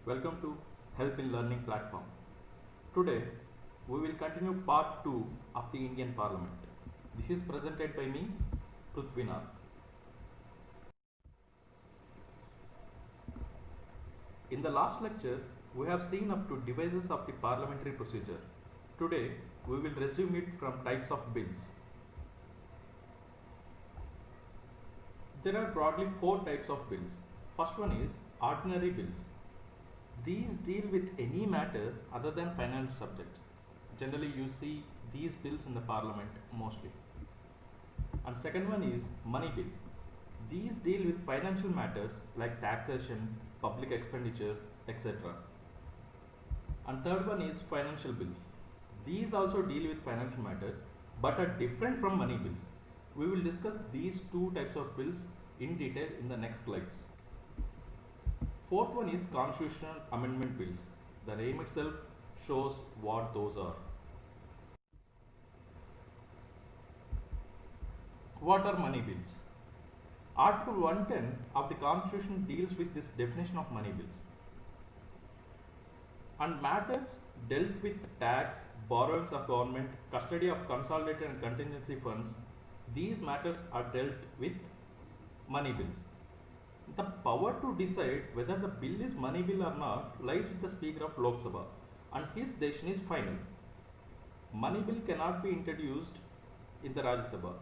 Welcome to Help in Learning platform. Today we will continue part 2 of the Indian Parliament. This is presented by me, Prithvinath. In the last lecture, we have seen up to devices of the parliamentary procedure. Today we will resume it from types of bills. There are broadly 4 types of bills. First one is ordinary bills. These deal with any matter other than finance subjects. Generally you see these bills in the parliament mostly. And second one is money bill. These deal with financial matters like taxation, public expenditure, etc. And third one is financial bills. These also deal with financial matters but are different from money bills. We will discuss these two types of bills in detail in the next slides. Fourth one is constitutional amendment bills. The name itself shows what those are. What are money bills? Article 110 of the Constitution deals with this definition of money bills. And matters dealt with tax, borrowings of government, custody of consolidated and contingency funds, these matters are dealt with money bills. The power to decide whether the bill is money bill or not lies with the Speaker of Lok Sabha and his decision is final. Money bill cannot be introduced in the Rajya Sabha.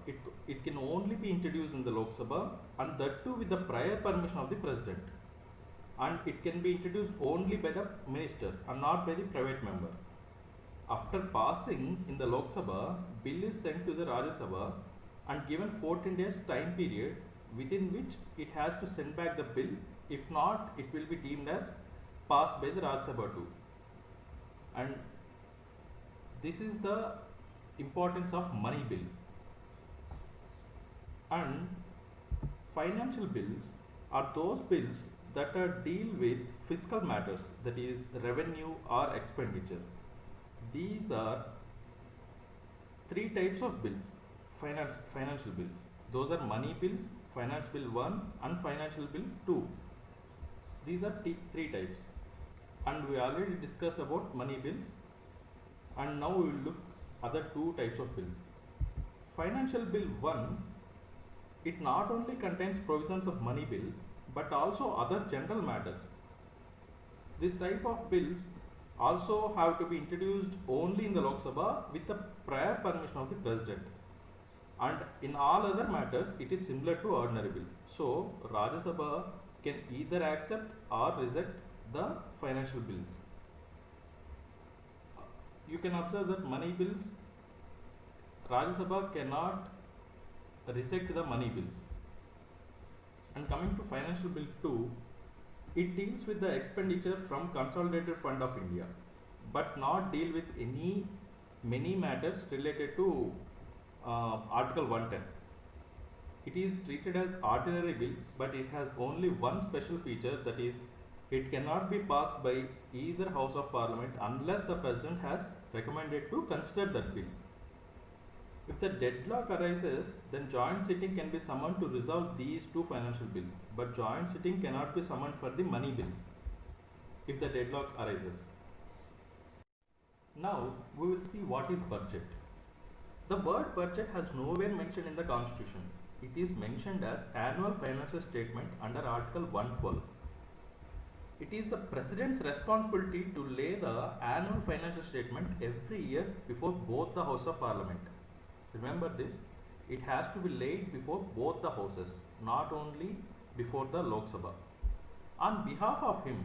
It can only be introduced in the Lok Sabha, and that too with the prior permission of the President. And it can be introduced only by the minister and not by the private member. After passing in the Lok Sabha, bill is sent to the Rajya Sabha and given 14 days time period within which it has to send back the bill. If not, it will be deemed as passed by the Rajya Sabha too. And this is the importance of money bill. And financial bills are those bills that deal with fiscal matters, that is revenue or expenditure. These are three types of bills, financial bills. Those are money bills, finance bill 1 and financial bill 2. These are three types, and we already discussed about money bills, and now we will look other two types of bills. Financial bill 1, it not only contains provisions of money bill but also other general matters. This type of bills also have to be introduced only in the Lok Sabha with the prior permission of the President. And in all other matters, it is similar to ordinary bill. So, Rajya Sabha can either accept or reject the financial bills. You can observe that money bills, Rajya Sabha cannot reject the money bills. And coming to financial bill 2, it deals with the expenditure from Consolidated Fund of India, but not deal with many matters related to Article 110. It is treated as ordinary bill, but it has only one special feature, that is, it cannot be passed by either House of Parliament unless the President has recommended to consider that bill. If the deadlock arises, then joint sitting can be summoned to resolve these two financial bills, but joint sitting cannot be summoned for the money bill if the deadlock arises. Now we will see what is budget. The word budget has nowhere mentioned in the Constitution. It is mentioned as annual financial statement under Article 112. It is the President's responsibility to lay the annual financial statement every year before both the House of Parliament. Remember this, it has to be laid before both the houses, not only before the Lok Sabha. On behalf of him,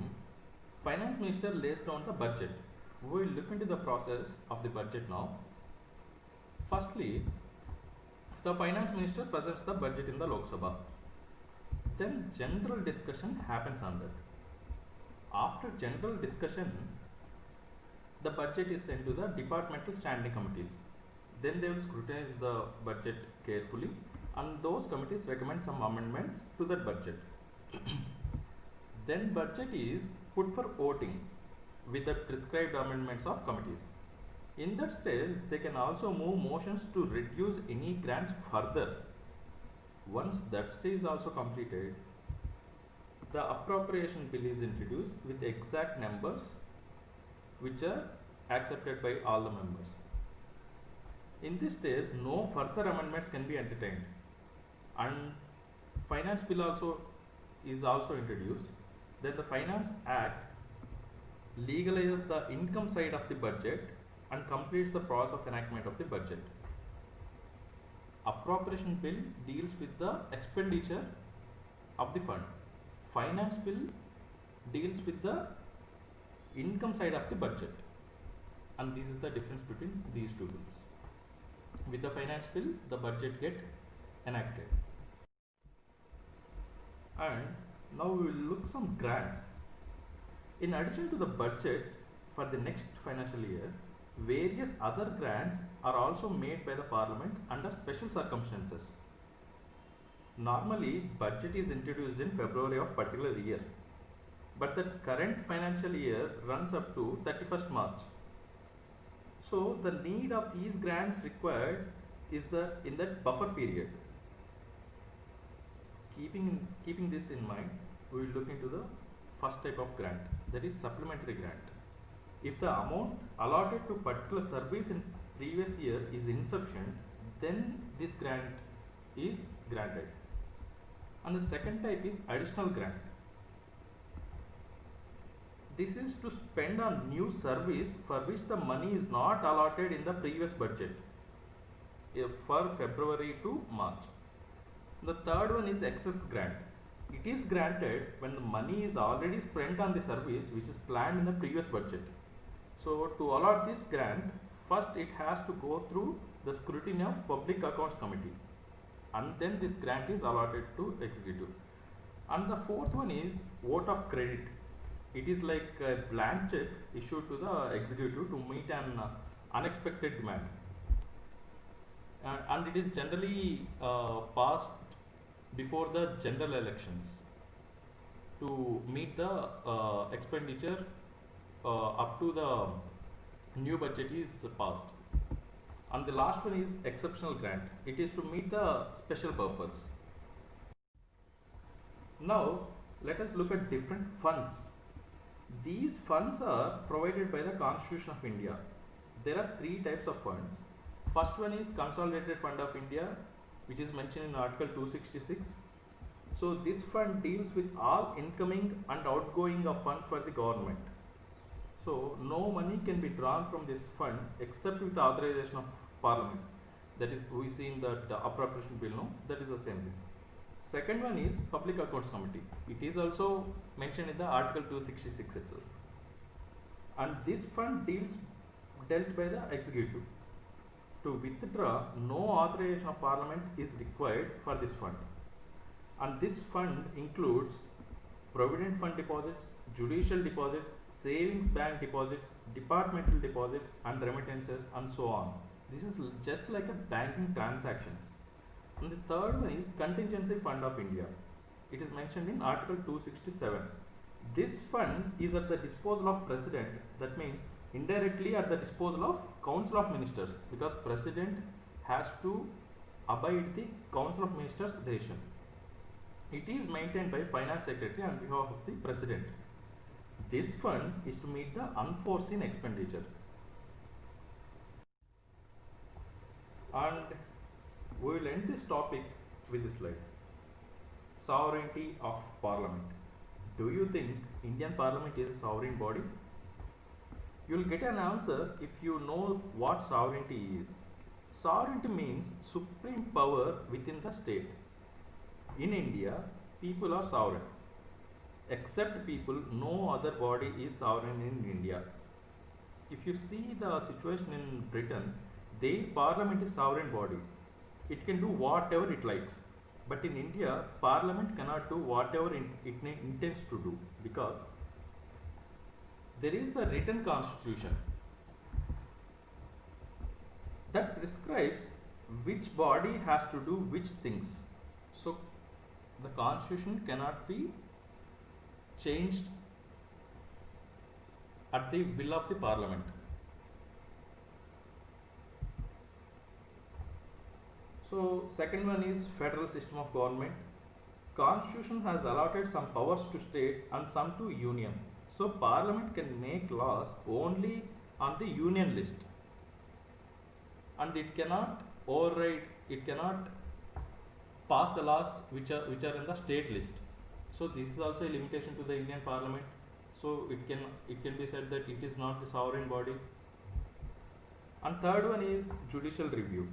Finance Minister lays down the budget. We will look into the process of the budget now. Firstly, the Finance Minister presents the budget in the Lok Sabha. Then general discussion happens on that. After general discussion, the budget is sent to the departmental standing committees. Then they will scrutinize the budget carefully, and those committees recommend some amendments to that budget. Then budget is put for voting with the prescribed amendments of committees. In that stage, they can also move motions to reduce any grants further. Once that stage is also completed, the appropriation bill is introduced with exact numbers which are accepted by all the members. In this stage, no further amendments can be entertained, and finance bill is also introduced. Then the Finance Act legalizes the income side of the budget and completes the process of enactment of the budget. Appropriation bill deals with the expenditure of the fund. Finance bill deals with the income side of the budget, and this is the difference between these two bills. With the finance bill, the budget get enacted. And now we will look some grants. In addition to the budget for the next financial year, various other grants are also made by the Parliament under special circumstances. Normally, budget is introduced in February of particular year, but the current financial year runs up to 31st March. So the need of these grants required is in that buffer period. Keeping this in mind, we will look into the first type of grant, that is supplementary grant. If the amount allotted to particular service in previous year is insufficient, then this grant is granted. And the second type is additional grant. This is to spend on new service for which the money is not allotted in the previous budget for February to March. The third one is excess grant. It is granted when the money is already spent on the service which is planned in the previous budget. So to allot this grant, first it has to go through the scrutiny of Public Accounts Committee, and then this grant is allotted to executive. And the fourth one is vote of credit. It is like a blank check issued to the executive to meet an unexpected demand, and it is generally passed before the general elections to meet the expenditure up to the new budget is passed. And the last one is exceptional grant. It is to meet the special purpose. Now let us look at different funds. These funds are provided by the Constitution of India. There are three types of funds. First one is Consolidated Fund of India, which is mentioned in Article 266. So this fund deals with all incoming and outgoing of funds for the government. So no money can be drawn from this fund except with the authorization of Parliament. That is, we see in that appropriation bill, no? That is the same thing. Second one is Public Accounts Committee. It is also mentioned in the Article 266 itself. And this fund dealt by the executive. To withdraw, no authorization of Parliament is required for this fund. And this fund includes Provident Fund deposits, judicial deposits, savings bank deposits, departmental deposits and remittances, and so on. This is just like a banking transactions. And the third one is Contingency Fund of India. It is mentioned in Article 267. This fund is at the disposal of President. That means indirectly at the disposal of Council of Ministers, because President has to abide the Council of Ministers decision. It is maintained by Finance Secretary on behalf of the President. This fund is to meet the unforeseen expenditure. And we will end this topic with this slide. Sovereignty of Parliament. Do you think Indian Parliament is a sovereign body? You will get an answer if you know what sovereignty is. Sovereignty means supreme power within the state. In India, people are sovereign. Except people, no other body is sovereign in India. If you see the situation in Britain, their parliament is sovereign body. It can do whatever it likes. But in India, Parliament cannot do whatever it intends to do, because there is the written constitution that prescribes which body has to do which things. So the constitution cannot be changed at the will of the Parliament. So second one is federal system of government. Constitution has allotted some powers to states and some to union. So Parliament can make laws only on the union list, and it cannot override, it cannot pass the laws which are in the state list. So this is also a limitation to the Indian Parliament. So it can be said that it is not the sovereign body. And third one is judicial review.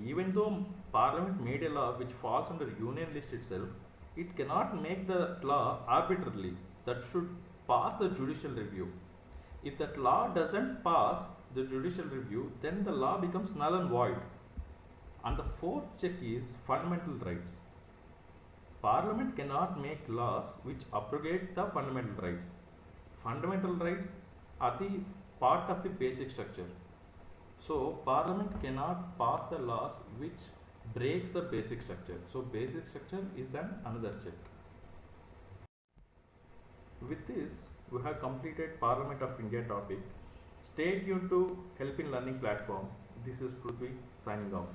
Even though Parliament made a law which falls under union list itself, it cannot make the law arbitrarily. That should pass the judicial review. If that law doesn't pass the judicial review, then the law becomes null and void. And the fourth check is fundamental rights. Parliament cannot make laws which abrogate the fundamental rights. Fundamental rights are the part of the basic structure. So Parliament cannot pass the laws which breaks the basic structure. So basic structure is another check. With this, we have completed Parliament of India topic. Stay tuned to Help in Learning platform. This is Prithvi signing off.